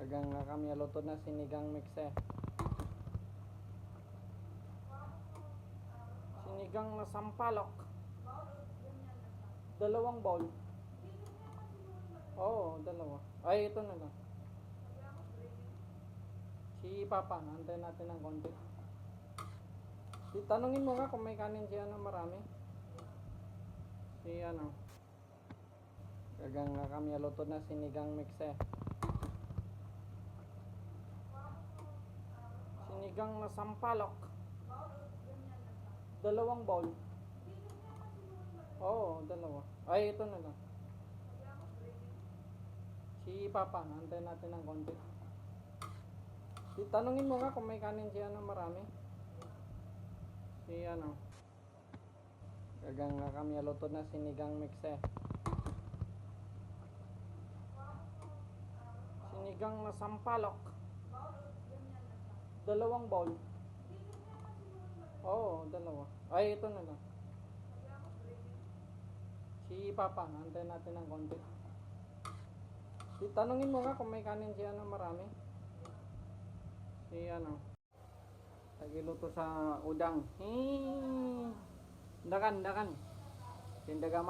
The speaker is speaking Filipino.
Dagang nga kami aluto na sinigang mix eh. Sinigang na sampalok. Dalawang bowl. Oo, dalawa. Ay, ito na lang. Si Papa, naantay natin ng konti. Tanungin mo nga kung may kanin siya na marami. Si ano. Dagang nga kami aluto na sinigang mix eh. Sinigang na sampalok. Dalawang bowl. Oo, dalawa. Ay, ito na lang. Si Papa, naantay natin ng konti. Tanungin mo nga kung may kanin siya na marami. Si ano. Dagang nga kami aluto na sinigang mix eh. Sinigang na sampalok. Dalawang bowl. Oo, dalawa. Ay, ito na lang. Si Papa, naantay natin ng konti. Tanungin mo nga kung may kanin siya na marami. Si ano. Tagiluto sa udang. Dakan. Tindaga